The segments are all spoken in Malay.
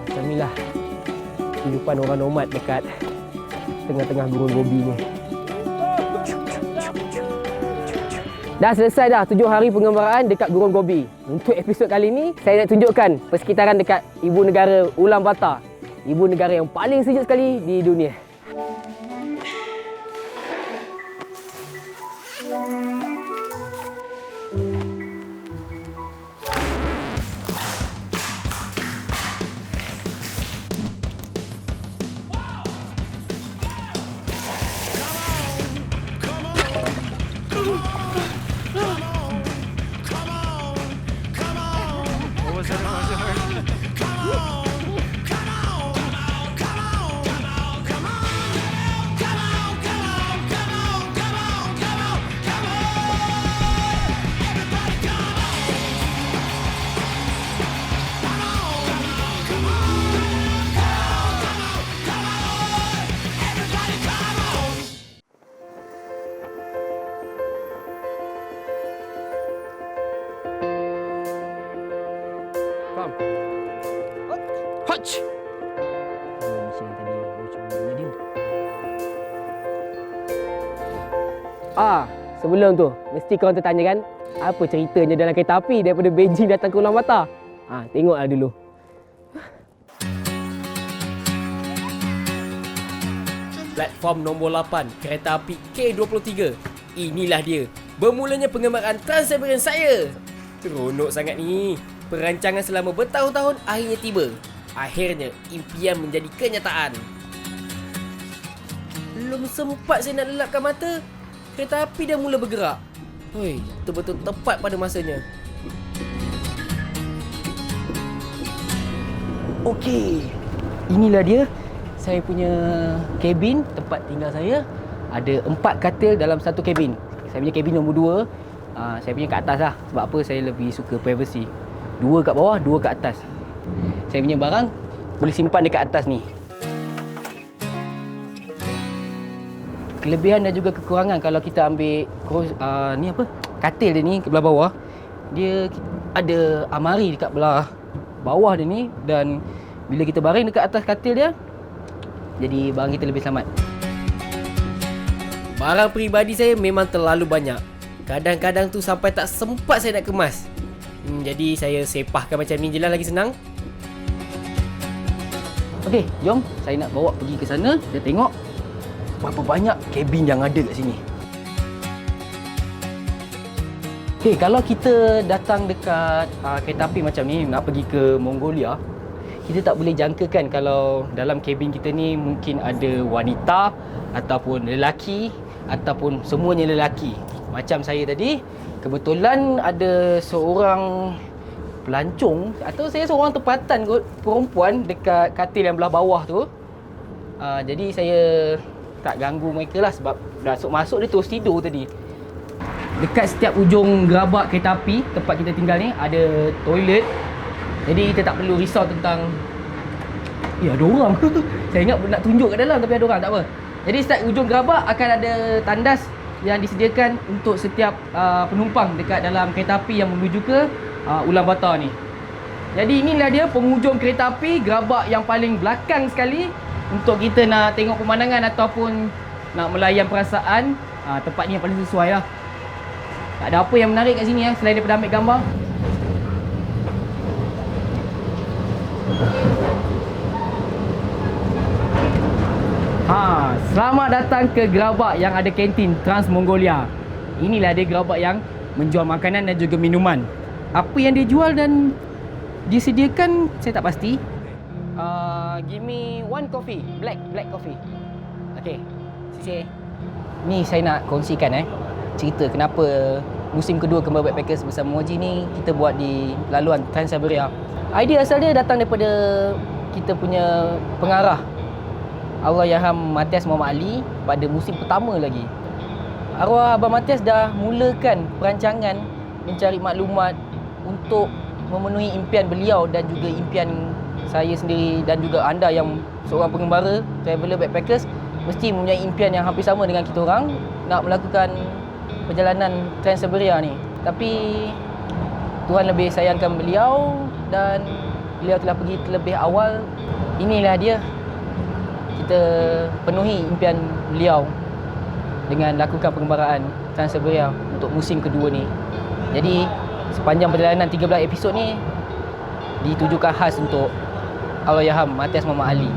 Macam inilah kehidupan orang nomad dekat tengah-tengah gurun Gobi ni. Dah selesai dah 7 hari pengembaraan dekat Gurun Gobi. Untuk episod kali ni, saya nak tunjukkan persekitaran dekat ibu negara Ulaanbaatar. Ibu negara yang paling sejuk sekali di dunia. Hotch. Sebelum tu, mesti korang tertanya kan, apa ceritanya dalam kereta api daripada Beijing datang ke Ulaanbaatar? Tengoklah dulu. Platform nombor 8, kereta api K23. Inilah dia, bermulanya pengembaraan Trans-Siberian saya. Seronok sangat ni. Perancangan selama bertahun-tahun akhirnya tiba. Akhirnya, impian menjadi kenyataan. Belum sempat saya nak lelapkan mata, kereta api dah mula bergerak. Hoi, betul-betul tepat pada masanya. Okey, inilah dia saya punya kabin, tempat tinggal saya. Ada 4 katil dalam satu kabin. Saya punya kabin nombor 2. Saya punya kat atas lah. Sebab apa saya lebih suka privacy. 2 kat bawah, 2 kat atas. Saya punya barang boleh simpan dekat atas ni. Kelebihan dan juga kekurangan kalau kita ambil ni apa? Katil dia ni ke belah bawah. Dia ada amari dekat belah bawah dia ni, dan bila kita baring dekat atas katil dia, jadi barang kita lebih selamat. Barang peribadi saya memang terlalu banyak. Kadang-kadang tu sampai tak sempat saya nak kemas. Jadi saya sepahkan macam ni je lah, lagi senang. Okey, jom saya nak bawa pergi ke sana. Kita tengok berapa banyak kabin yang ada kat sini. Okey, kalau kita datang dekat kereta api macam ni, nak pergi ke Mongolia, kita tak boleh jangkakan kalau dalam kabin kita ni mungkin ada wanita ataupun lelaki ataupun semuanya lelaki. Macam saya tadi, kebetulan ada seorang pelancong atau saya seorang tempatan kot, perempuan dekat katil yang belah bawah tu. Jadi saya tak ganggu mereka lah sebab dah masuk dia terus tidur tadi. Dekat setiap ujung gerabak kereta api tempat kita tinggal ni ada toilet. Jadi kita tak perlu risau tentang ada orang. Saya ingat nak tunjuk kat dalam tapi ada orang, tak apa. Jadi setiap ujung gerabak akan ada tandas yang disediakan untuk setiap penumpang dekat dalam kereta api yang menuju ke Ulaanbaatar ni. Jadi inilah dia penghujung kereta api, gerabak yang paling belakang sekali untuk kita nak tengok pemandangan ataupun nak melayan perasaan. Tempat ni yang paling sesuai lah. Tak ada apa yang menarik kat sini selain daripada ambil gambar. Selamat datang ke gerabak yang ada kantin Trans Mongolia. Inilah dia gerabak yang menjual makanan dan juga minuman. Apa yang dia jual dan disediakan saya tak pasti. Give me 1 coffee, black coffee. Okay, sisi. Ni saya nak kongsikan cerita kenapa musim kedua Kembar Backpackers bersama Moji ni kita buat di laluan Trans-Siberia. Idea asal dia datang daripada kita punya pengarah Allahyarham Matias Muhammad Ali pada musim pertama lagi. Arwah Abang Matias dah mulakan perancangan mencari maklumat untuk memenuhi impian beliau dan juga impian saya sendiri dan juga anda yang seorang pengembara traveller backpackers mesti mempunyai impian yang hampir sama dengan kita orang nak melakukan perjalanan Trans-Siberia ni. Tapi Tuhan lebih sayangkan beliau dan beliau telah pergi terlebih awal. Inilah dia, kita penuhi impian beliau dengan lakukan pengembaraan Trans-Siberia untuk musim kedua ni. Jadi sepanjang perjalanan 13 episod ni ditujukan khas untuk Allahyarham Matias Muhammad Ali.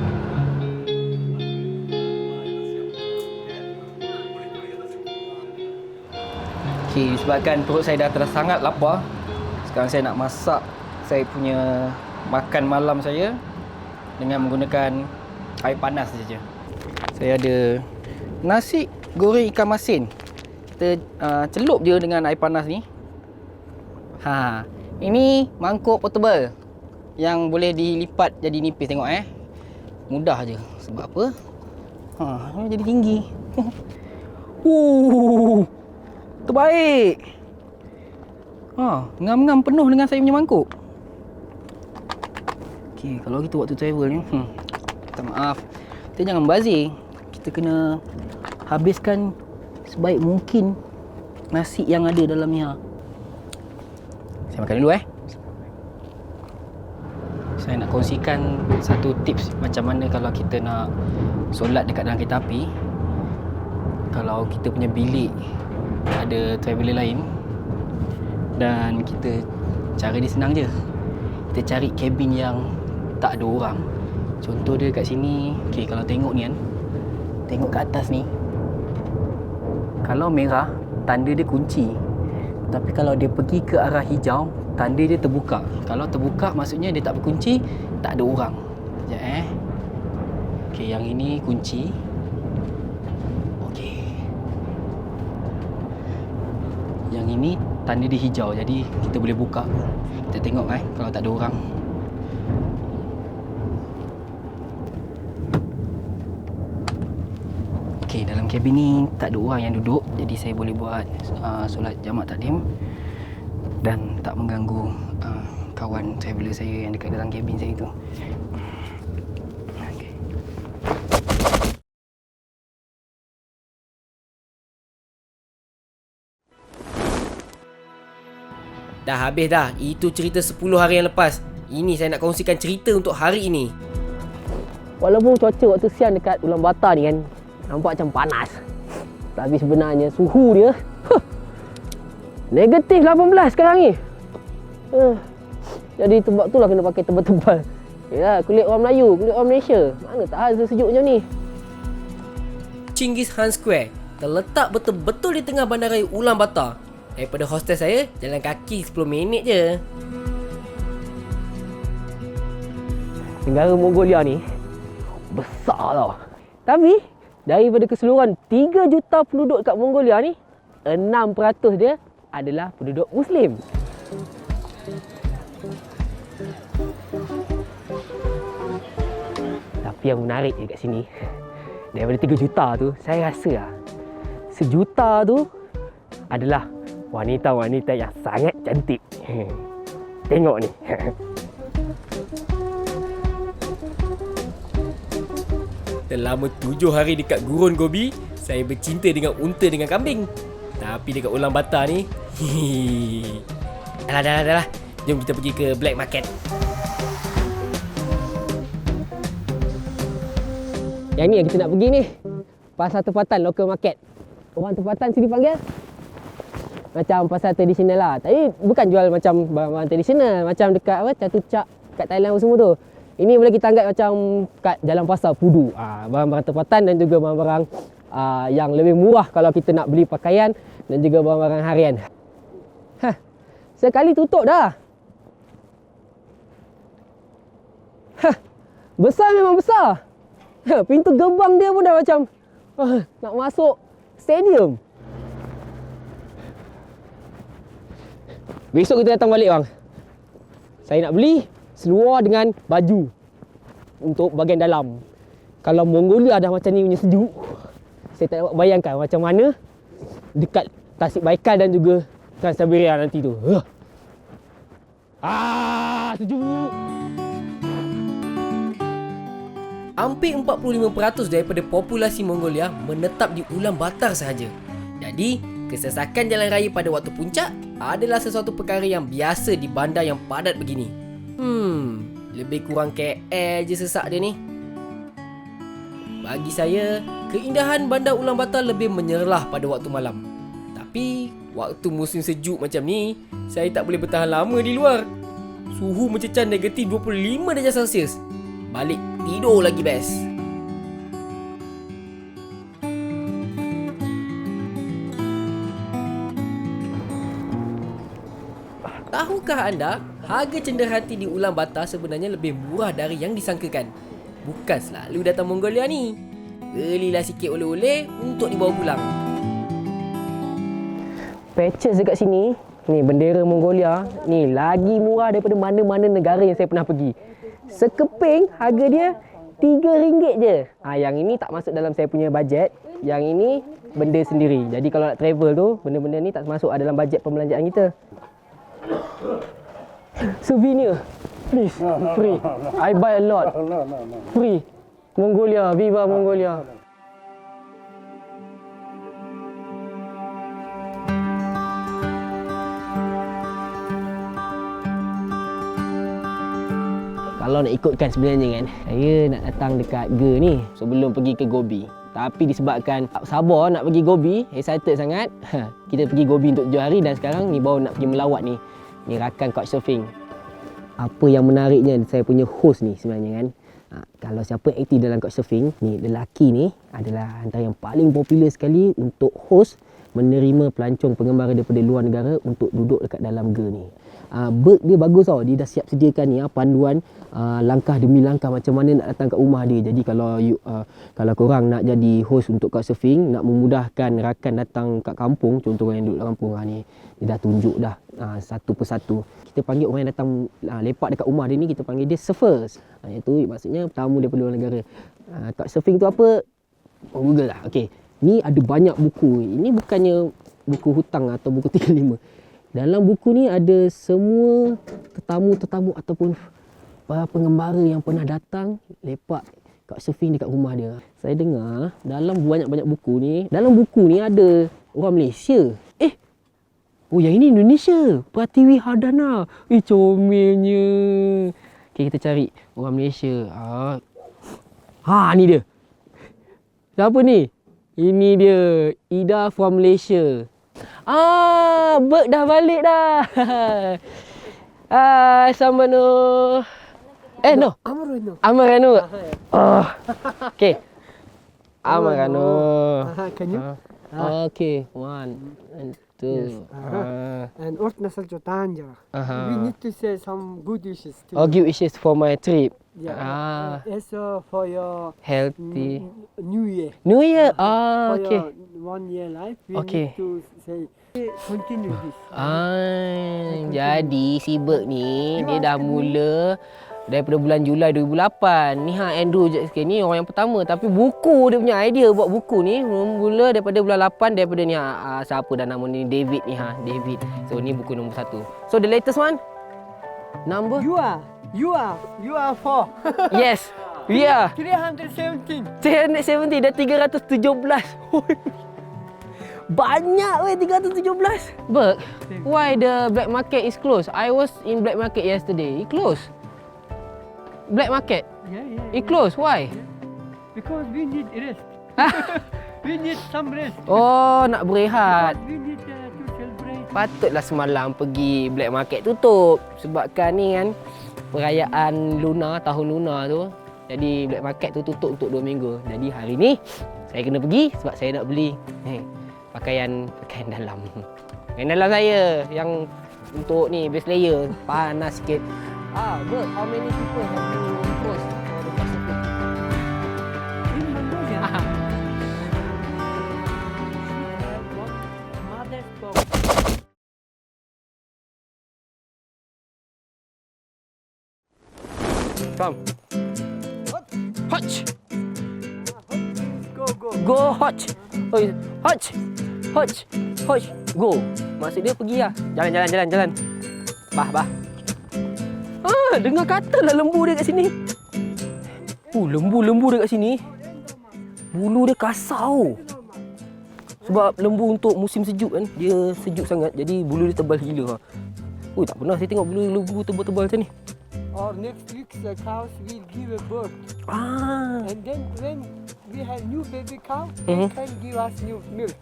Okey, disebabkan perut saya dah terasa sangat lapar, sekarang saya nak masak saya punya makan malam saya dengan menggunakan air panas saja. Saya ada nasi goreng ikan masin. Kita celup je dengan air panas ni. Ini mangkuk portable yang boleh dilipat jadi nipis, tengok mudah je. Sebab apa? Ini jadi tinggi. Terbaik. Ngam-ngam penuh dengan saya punya mangkuk. Okey, kalau kita waktu travel ni, minta maaf. Kita jangan bazir. Kita kena habiskan sebaik mungkin nasi yang ada dalamnya. Saya makan dulu Saya nak kongsikan satu tips macam mana kalau kita nak solat dekat dalam kereta api. Kalau kita punya bilik ada traveller lain dan cara dia senang je. Kita cari kabin yang tak ada orang. Contoh dia kat sini. Okey, kalau tengok ni kan, tengok kat atas ni, kalau merah tanda dia kunci. Tapi kalau dia pergi ke arah hijau, tanda dia terbuka. Kalau terbuka maksudnya dia tak berkunci, tak ada orang. Sekejap Okey, yang ini kunci. Okey. Yang ini tanda dia hijau, jadi kita boleh buka. Kita tengok kalau tak ada orang. Okey, dalam kabin ni tak ada orang yang duduk, jadi saya boleh buat solat jamak takdim dan tak mengganggu kawan traveller saya yang dekat dalam kabin saya tu. Okay. Dah habis dah. Itu cerita 10 hari yang lepas. Ini saya nak kongsikan cerita untuk hari ini. Walaupun cuaca waktu siang dekat Ulaanbaatar ni kan nampak macam panas, tapi sebenarnya suhu dia negatif 18 sekarang ni. Jadi sebab tu lah kena pakai tebal-tebal. Yalah, kulit orang Melayu, kulit orang Malaysia, mana tahan sejuk macam ni. Chinggis Khan Square terletak betul-betul di tengah bandaraya Ulaanbaatar. Daripada hostel saya, jalan kaki 10 minit je. Negara Mongolia ni besar tau. Tapi daripada keseluruhan 3 juta penduduk kat Mongolia ni, 6% dia adalah penduduk Muslim. Tapi yang menarik je kat sini, daripada 3 juta tu, saya rasa lah 1 juta tu adalah wanita-wanita yang sangat cantik. Tengok ni. Selama 7 hari dekat Gurun Gobi, saya bercinta dengan unta dengan kambing. Tapi dekat Ulaanbaatar ni, Dah. Jom kita pergi ke Black Market. Yang ni yang kita nak pergi ni, pasar tempatan, local market. Orang tempatan sini panggil macam pasar tradisional lah. Tapi bukan jual macam barang-barang tradisional, macam dekat Chatuchak kat Thailand semua tu. Ini boleh kita anggap macam kat jalan pasar Pudu. Barang-barang tempatan dan juga barang-barang yang lebih murah kalau kita nak beli pakaian dan juga barang-barang harian. Sekali tutup dah. Besar memang besar. Pintu gerbang dia pun dah macam nak masuk stadium. Besok kita datang balik bang. Saya nak beli seluar dengan baju untuk bahagian dalam. Kalau Mongolia dah macam ni punya sejuk, saya tak dapat bayangkan macam mana dekat Tasik Baikal dan juga Trans-Siberia nanti tu. Sejuk. Hampir 45% daripada populasi Mongolia menetap di Ulaanbaatar sahaja. Jadi, kesesakan jalan raya pada waktu puncak adalah sesuatu perkara yang biasa di bandar yang padat begini. Lebih kurang KL je sesak dia ni. Bagi saya, keindahan bandar Ulaanbaatar lebih menyerlah pada waktu malam. Tapi, waktu musim sejuk macam ni, saya tak boleh bertahan lama di luar. Suhu mencecah negatif 25 darjah Celsius. Balik tidur lagi best. Tahukah anda, harga cenderhati di Ulaanbaatar sebenarnya lebih murah dari yang disangkakan. Bukan selalu datang Mongolia ni. Belilah sikit oleh-oleh untuk dibawa pulang. Patches dekat sini, ni bendera Mongolia, ni lagi murah daripada mana-mana negara yang saya pernah pergi. Sekeping harga dia RM3 je. Yang ini tak masuk dalam saya punya bajet. Yang ini benda sendiri. Jadi kalau nak travel tu, benda-benda ni tak masuk dalam bajet pembelanjaan kita. Souvenir. Please, free. I buy a lot. Free. Mongolia, viva Mongolia. Kalau nak ikutkan sebenarnya kan, saya nak datang dekat Ge ni sebelum pergi ke Gobi. Tapi disebabkan tak sabar nak pergi Gobi, excited sangat, kita pergi Gobi untuk 7 hari dan sekarang ni baru nak pergi melawat ni. Ni rakan couchsurfing. Apa yang menariknya saya punya host ni sebenarnya kan. Kalau siapa aktif dalam couchsurfing, ni lelaki ni adalah antara yang paling popular sekali untuk host menerima pelancong pengembara daripada luar negara untuk duduk dekat dalam Ge ni. Berg dia bagus tau, dia dah siap sediakan ni panduan langkah demi langkah macam mana nak datang kat rumah dia. Jadi kalau korang nak jadi host untuk couchsurfing, nak memudahkan rakan datang kat kampung, contoh orang yang duduk dalam kampung ni, dia dah tunjuk dah satu persatu. Kita panggil orang yang datang lepak dekat rumah dia ni, kita panggil dia surfers. Itu maksudnya tamu daripada luar negara. Couchsurfing tu apa? Google lah. Okey. Ni ada banyak buku. Ini bukannya buku hutang atau buku 35. Dalam buku ni ada semua tetamu-tetamu ataupun para pengembara yang pernah datang lepak couchsurfing dekat rumah dia. Saya dengar dalam banyak-banyak buku ni, dalam buku ni ada orang Malaysia. Oh yang ini Indonesia. Pratiwi Hardana. Comelnya. Okay, kita cari orang Malaysia. Ni dia. Siapa ni? Ini dia. Ida from Malaysia. Berg dah balik dah. Samano. No. Amarano. Okay. Amarano. Can you? Okay. 1 and 2. Yes. And Ortnasal Jotanja. We need to say some good wishes to Good wishes for my trip. Yeah. Also for your Healthy. New Year. New Year. For Okay. your 1 year life, we Okay. need to say continue this. Jadi si Berg ni dia dah mula daripada bulan Julai 2008. Ni Andrew ni orang yang pertama, tapi buku dia punya idea buat buku ni mula daripada bulan 8 daripada ni siapa dah nama ni, David ni David. So ni buku nombor 1. So the latest one number You are 4. yes. We are 317. 370 dah 317. Banyak weh 317. Berg, why the black market is closed? I was in black market yesterday. It closed. Black market? Yeah. It closed. Why? Because we need rest. We need some rest. Oh, nak berehat. We need to celebrate. Patutlah semalam pergi black market tutup sebabkan ni kan perayaan Luna, tahun Luna tu. Jadi black market tu tutup untuk 2 minggu. Jadi hari ni saya kena pergi sebab saya nak beli pakaian dalam. Pakaian dalam saya yang untuk ni base layer, panas sikit. Berg, how many people have you post for the couchsurfing? In Mongolia. Mother's dog. Come. Hotch. Go. Go hotch. Hotch. Hotch. Hotch. Go. Maksud dia pergi lah. Jalan. Bah. Dengar kata lah lembu dia kat sini. Lembu-lembu dekat sini. Bulu dia kasar. Sebab lembu untuk musim sejuk kan, dia sejuk sangat. Jadi bulu dia tebal gila. Tak pernah saya tengok bulu lembu tebal-tebal macam ni. Or next week the cows will give a birth. And then when we have new baby cow, they can give us new milk.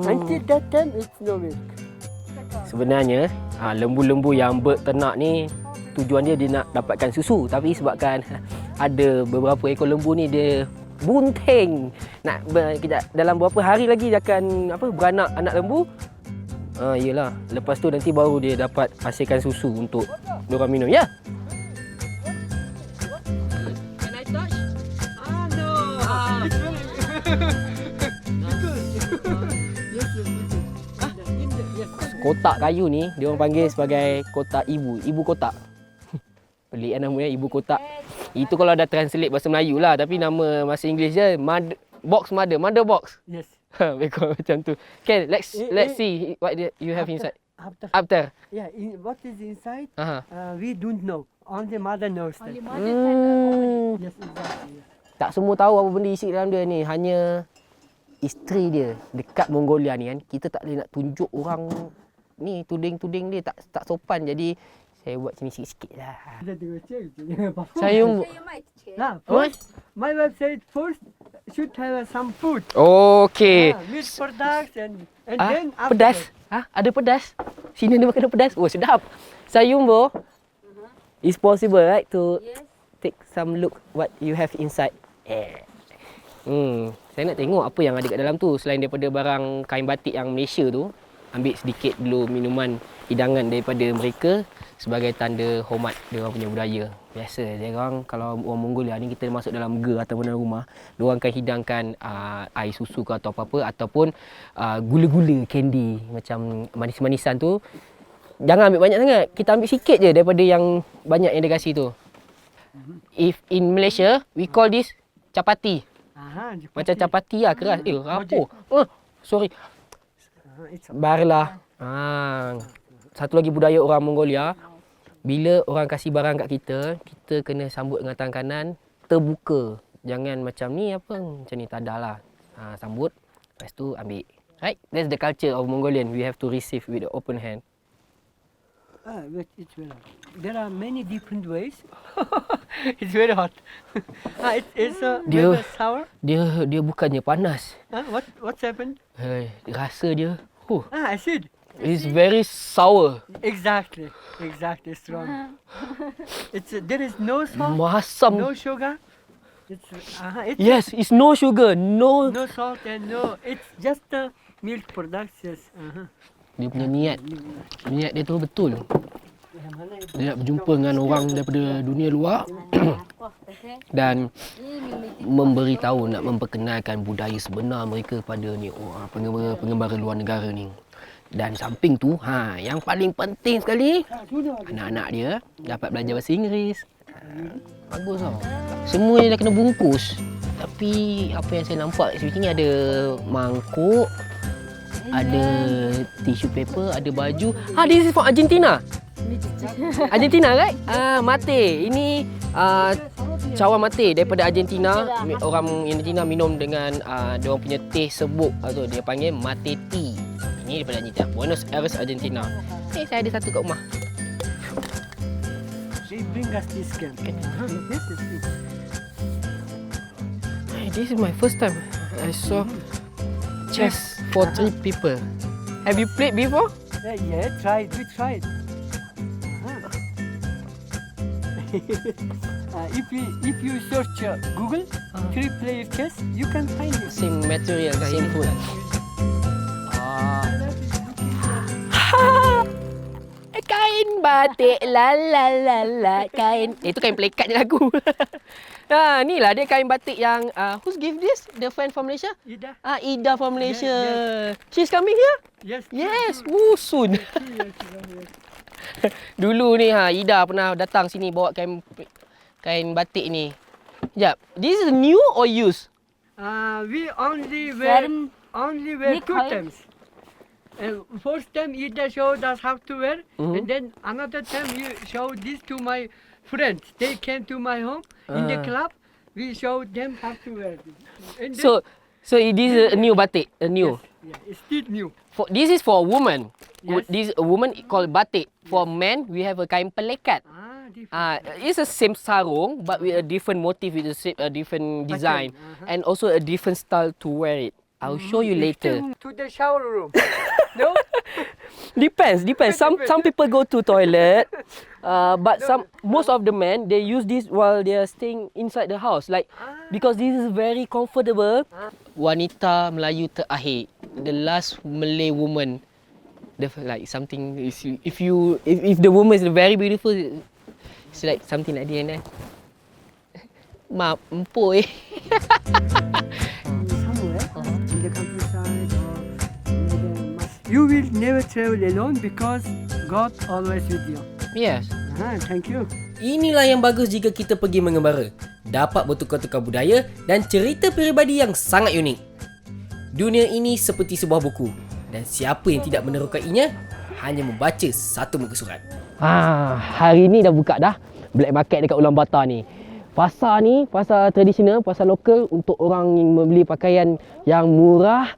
Until that time, it's no milk. Sebenarnya lembu-lembu yang berternak ni tujuan dia nak dapatkan susu, tapi sebabkan ada beberapa ekor lembu ni dia bunting kejap, dalam beberapa hari lagi dia akan beranak anak lembu. Yelah, lepas tu nanti baru dia dapat hasilkan susu untuk diorang minum. Ya. Can I touch? No. It's very Kotak kayu ni diorang panggil sebagai kotak ibu kotak. Pelik kan namanya, ibu kotak. Itu kalau dah translate bahasa Melayu lah, tapi nama bahasa Inggeris je mother box. Yes. Macam tu. Okay, let's see what you have inside. After. Yeah, what is inside? We don't know. Only mother knows that. Yes, exactly. Tak semua tahu apa benda isi dalam dia ni. Hanya isteri dia. Dekat Mongolia ni kan, kita tak boleh nak tunjuk orang ni tuding-tuding dia tak sopan. Jadi saya buat sini sikit-sikit lah. Saya First, my wife said first should have some food. Okay. Meat products and then after. Pedas? Ada pedas? Sini ada makanan pedas? Oh, sedap. Sayumbo, it's possible right to take some look what you have inside. Saya nak tengok apa yang ada kat dalam tu selain daripada barang kain batik yang Malaysia tu. Ambil sedikit dulu minuman hidangan daripada mereka sebagai tanda hormat dia orang punya budaya. Biasa dia orang, kalau orang Mongolia ni kita masuk dalam ge ataupun dalam rumah, dia orang akan hidangkan air susu ke atau apa-apa, ataupun gula-gula, candy macam manis-manisan tu. Jangan ambil banyak sangat. Kita ambil sikit je daripada yang banyak yang dia kasih tu. If in Malaysia, we call this chapati. Macam chapati lah, keras. Rapuh. Sorry. Barulah. Satu lagi budaya orang Mongolia, bila orang kasih barang kat kita, kita kena sambut dengan tangan kanan, terbuka. Jangan macam ni macam ni, tak ada lah. Sambut, lepas tu ambil. Right? That's the culture of Mongolian. We have to receive with the open hand. It's very hot. There are many different ways. It's very hot. It's very sour. Dia bukannya panas. What's happened? Rasa dia. Acid. It's very sour. Exactly strong. There is no salt, Masam. no sugar. Yes, it's no sugar, no salt and it's just milk products. Yes. Dia punya niat dia tu betul. Dia nak berjumpa dengan orang daripada dunia luar dan memberitahu, nak memperkenalkan budaya sebenar mereka pada ni pengembara luar negara ni. Dan samping tu, yang paling penting sekali, anak-anak dia dapat belajar bahasa Inggeris. Bagus tau. Semua ni dah kena bungkus. Tapi apa yang saya nampak sini ada mangkuk, ada tissue paper, ada baju. This is from Argentina. Argentina, right? Mate. Ini cawan mate daripada Argentina. Orang Argentina minum dengan diorang punya teh serbuk atau dia panggil mate tea. Ini daripada Argentina, Buenos Aires, Argentina. Saya ada satu kat rumah. They bring us this can. This is my first time I saw chess for 3 people. Have you played before? Yeah, we tried. If you search Google 3-player chess, you can find it. Same material, same food. Kain batik kain. Itu kain pelekat je lagu. Ni lah dia kain batik yang who's give this? The friend from Malaysia? Ida. Ida from Malaysia. Yes. She's coming here? Yes. Soon. Dulu ni Ida pernah datang sini bawa kain batik ni. Sekejap. This is new or used? We only wear 2 times. First time Ida showed us how to wear, and then another time you showed this to my friends. They came to my home in the club. we show them how to wear this. And then, So this is a new batik, a new. yeah, it's still new. This is for a woman. Yes. This a woman called batik. For men, we have a kain pelekat. Different. It's the same sarung but with a different motif, with a different design, and also a different style to wear it. I'll show you later. To the shower room. No? Depends. Some people go to toilet, but most of the men they use this while they are staying inside the house, like because this is very comfortable. Wanita Melayu terakhir, the last Malay woman. Like something if the woman is very beautiful, it's like something like the end. Maaf, empoi. Somewhere in the countryside or you will never travel alone because God always with you. Yes. Thank you. Inilah yang bagus jika kita pergi mengembara. Dapat bertukar-tukar budaya dan cerita peribadi yang sangat unik. Dunia ini seperti sebuah buku dan siapa yang tidak menerokainya hanya membaca satu muka surat. Hari ni dah buka dah black market dekat Ulaanbaatar ni. Pasar ni, pasar tradisional, pasar lokal untuk orang yang membeli pakaian yang murah.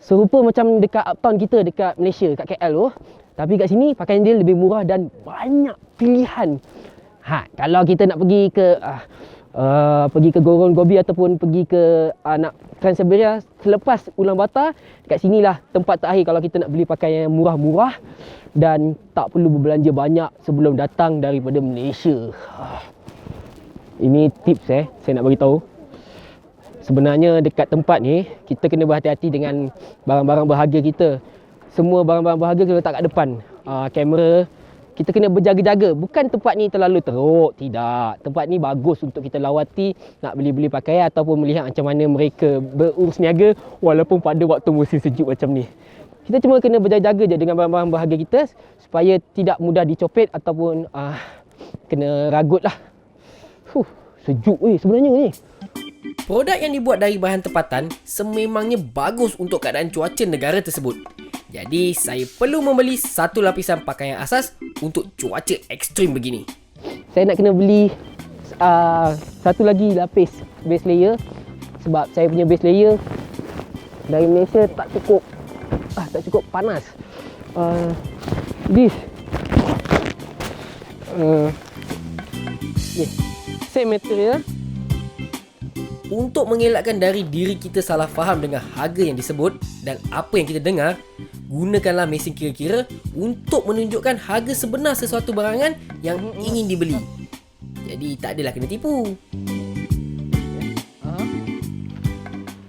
Serupa macam dekat uptown kita dekat Malaysia, dekat KL tu. Tapi kat sini pakaian dia lebih murah dan banyak pilihan. Kalau kita nak pergi ke Gorong Gobi ataupun pergi ke nak Trans-Siberia selepas Ulaanbaatar, dekat sinilah tempat terakhir kalau kita nak beli pakaian yang murah-murah dan tak perlu berbelanja banyak sebelum datang daripada Malaysia. Ini tips saya nak bagi tahu. Sebenarnya dekat tempat ni kita kena berhati-hati dengan barang-barang berharga kita. Semua barang-barang berharga kita letak kat depan. Kamera kita kena berjaga-jaga. Bukan tempat ni terlalu teruk, tidak. Tempat ni bagus untuk kita lawati, nak beli-beli pakaian ataupun melihat macam mana mereka berurus niaga walaupun pada waktu musim sejuk macam ni. Kita cuma kena berjaga-jaga je dengan barang-barang berharga kita supaya tidak mudah dicopet ataupun kena ragut lah. Sejuk sebenarnya ni. Produk yang dibuat dari bahan tempatan sememangnya bagus untuk keadaan cuaca negara tersebut. Jadi saya perlu membeli satu lapisan pakaian asas untuk cuaca ekstrim begini. Saya nak kena beli satu lagi lapis base layer sebab saya punya base layer dari Malaysia tak cukup panas. This same material. Untuk mengelakkan dari diri kita salah faham dengan harga yang disebut dan apa yang kita dengar, gunakanlah mesin kira-kira untuk menunjukkan harga sebenar sesuatu barangan yang ingin dibeli. Jadi tak adalah kena tipu.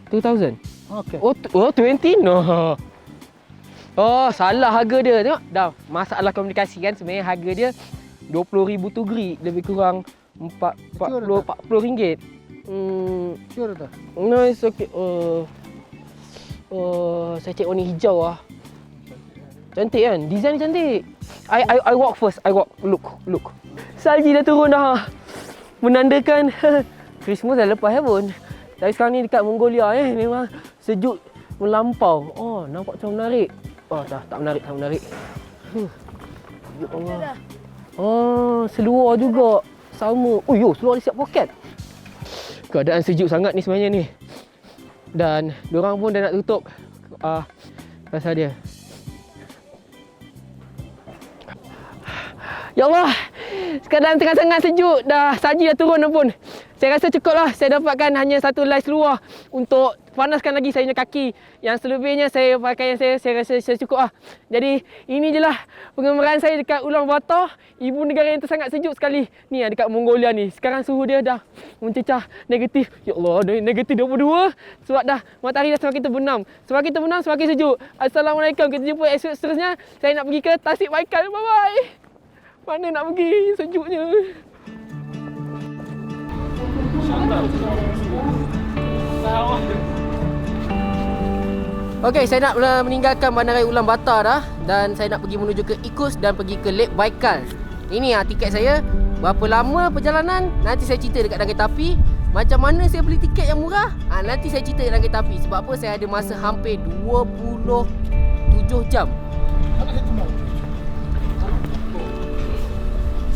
2,000. Okay. Oh 20? No. Oh, salah harga dia. Tengok dah masalah komunikasi kan. Sebenarnya harga dia 20,000 tu geri, lebih kurang 40 ringgit. Sure dah. No, it's okay. Saya cek warna hijau lah. Cantik kan? Design ni cantik. I walk first. I walk. Look. Salji dah turun dah. Menandakan Christmas dah lepas pun. Tapi sekarang ni dekat Mongolia memang sejuk melampau. Oh, nampak macam menarik. Oh, tak menarik. Ya Allah. Oh, seluar juga. Sama. Oh, seluar dia siap poket. Keadaan sejuk sangat ni sebenarnya ni. Dan diorang pun dah nak tutup pasal dia. Ya Allah, sekarang tengah sangat sejuk. Salji dah turun pun. Saya rasa cukup lah. Saya dapatkan hanya satu helai seluar untuk panaskan lagi saya punya kaki. Yang selebihnya saya pakai yang saya rasa saya cukup lah. Jadi ini je lah pengembaraan saya dekat Ulaanbaatar, ibu negara yang sangat sejuk sekali. Ni dekat Mongolia ni. Sekarang suhu dia dah mencecah negatif. Ya Allah, negatif 22. Sebab dah matahari dah semakin terbenam. Semakin terbenam semakin sejuk. Assalamualaikum. Kita jumpa episod seterusnya. Saya nak pergi ke Tasik Baikal. Bye-bye. Mana nak pergi? Sejuknya. Okey, saya nak meninggalkan Bandaraya Ulaanbaatar dah. Dan saya nak pergi menuju ke Ikus dan pergi ke Lake Baikal. Ini tiket saya. Berapa lama perjalanan? Nanti saya cerita dekat dalam kereta api. Macam mana saya beli tiket yang murah? Nanti saya cerita dalam kereta api. Sebab apa? Saya ada masa hampir 27 jam.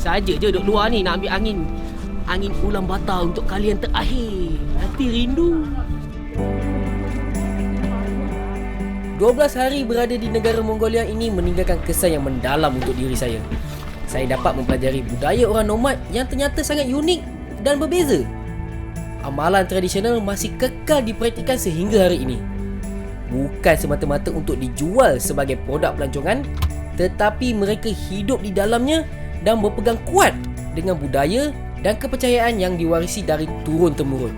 Saja je duduk luar ni nak ambil angin. angin Ulaanbaatar untuk kali yang terakhir. Nanti rindu. 12 hari berada di negara Mongolia ini meninggalkan kesan yang mendalam untuk diri saya. Saya dapat mempelajari budaya orang nomad yang ternyata sangat unik dan berbeza. Amalan tradisional masih kekal dipraktikkan sehingga hari ini. Bukan semata-mata untuk dijual sebagai produk pelancongan, tetapi mereka hidup di dalamnya dan berpegang kuat dengan budaya dan kepercayaan yang diwarisi dari turun-temurun.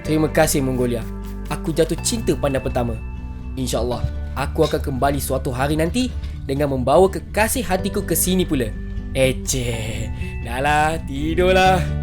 Terima kasih Mongolia. Aku jatuh cinta pandang pertama. InsyaAllah, aku akan kembali suatu hari nanti dengan membawa kekasih hatiku ke sini pula. Dah lah, tidurlah.